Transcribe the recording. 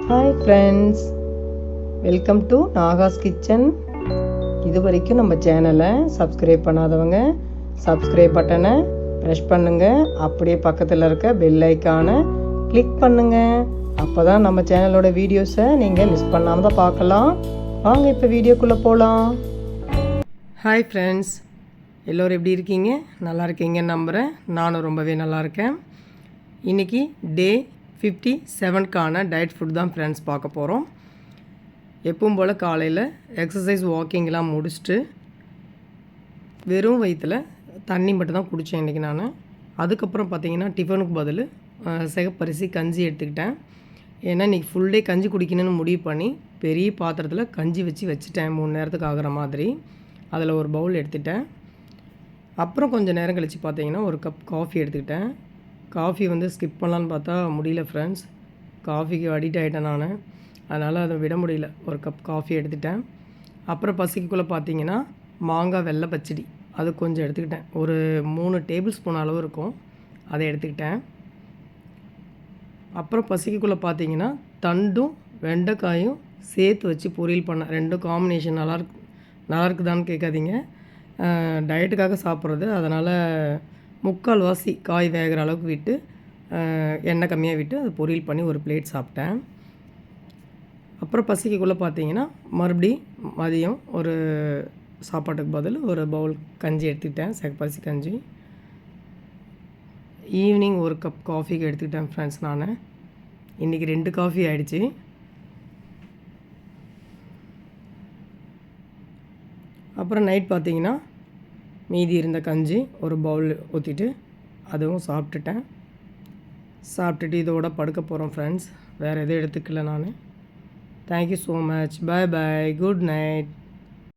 Hi friends, welcome to Nahash kitchen. இது வரைக்கும் நம்ம சேனலை சப்ஸ்கிரைப் பண்ணாதவங்க சப்ஸ்கிரைப் பட்டனை ப்ரெஸ் பண்ணுங்கள். அப்படியே பக்கத்தில் இருக்க பெல் ஐக்கானை கிளிக் பண்ணுங்கள். அப்போ தான் நம்ம சேனலோட வீடியோஸை நீங்கள் மிஸ் பண்ணாமல் தான் பார்க்கலாம். வாங்க இப்போ வீடியோக்குள்ளே போகலாம். ஹாய் ஃப்ரெண்ட்ஸ், எல்லோரும் எப்படி இருக்கீங்க? நல்லா இருக்கீங்கன்னு நம்புகிறேன். நானும் ரொம்பவே நல்லா இருக்கேன். இன்றைக்கி டே 57க்கான டயட் ஃபுட் தான் ஃப்ரெண்ட்ஸ் பார்க்க போகிறோம். எப்பவும் போல் காலையில் எக்ஸசைஸ் வாக்கிங்லாம் முடிச்சுட்டு வெறும் வயிற்றில் தண்ணி மட்டும் தான் குடித்தேன் இன்றைக்கி நான். அதுக்கப்புறம் பார்த்திங்கன்னா டிஃபனுக்கு பதில் சிகப்பரிசி கஞ்சி எடுத்துக்கிட்டேன். ஏன்னா இன்றைக்கி ஃபுல் டே கஞ்சி குடிக்கணும்னு முடிவு பண்ணி பெரிய பாத்திரத்தில் கஞ்சி வச்சுட்டேன் 3 நேரத்துக்கு ஆகிற மாதிரி. அதில் ஒரு பவுல் எடுத்துட்டேன். அப்புறம் கொஞ்சம் நேரம் கழித்து பார்த்திங்கன்னா ஒரு கப் காஃபி எடுத்துக்கிட்டேன். காஃபி ஸ்கிப் பண்ணலான்னு பார்த்தா முடியல ஃப்ரெண்ட்ஸ். காஃபிக்கு அடிக்ட் ஆகிட்டேன் நான். அதனால் அதை விட முடியல. ஒரு கப் காஃபி எடுத்துட்டேன். அப்புறம் பசிக்குள்ளே பார்த்தீங்கன்னா மாங்காய் வெள்ளை பச்சடி அது கொஞ்சம் எடுத்துக்கிட்டேன். ஒரு 3 டேபிள் ஸ்பூன் அளவு இருக்கும், அதை எடுத்துக்கிட்டேன். அப்புறம் பசிக்குள்ளே பார்த்தீங்கன்னா தண்டும் வெண்டைக்காயும் சேர்த்து வச்சு பொரியல் பண்ணேன். 2 காம்பினேஷன் நல்லா இருக்குதான்னு கேட்காதீங்க. டயட்டுக்காக சாப்பிட்றது, அதனால் 3/4 வாசி காய் வேகிற அளவுக்கு விட்டு எண்ணெய் கம்மியாக விட்டு அது பொரியல் பண்ணி ஒரு பிளேட் சாப்பிட்டேன். அப்புறம் பசிக்குள்ளே பார்த்தீங்கன்னா மறுபடி மதியம் ஒரு சாப்பாட்டுக்கு பதில் ஒரு பவுல் கஞ்சி எடுத்துக்கிட்டேன், சிகப்பரிசி கஞ்சி. ஈவினிங் ஒரு கப் காஃபிக்கு எடுத்துக்கிட்டேன் ஃப்ரெண்ட்ஸ் நான். இன்றைக்கி 2 காஃபி ஆகிடுச்சி. அப்புறம் நைட் பார்த்தீங்கன்னா மீதி இருந்த கஞ்சி ஒரு பவுல் ஊற்றிட்டு அதுவும் சாப்பிட்டுட்டு இதோட படுக்க போகிறோம் ஃப்ரெண்ட்ஸ். வேறு எதுவும் எடுத்துக்கல நான். Thank you so much. Bye bye, good night.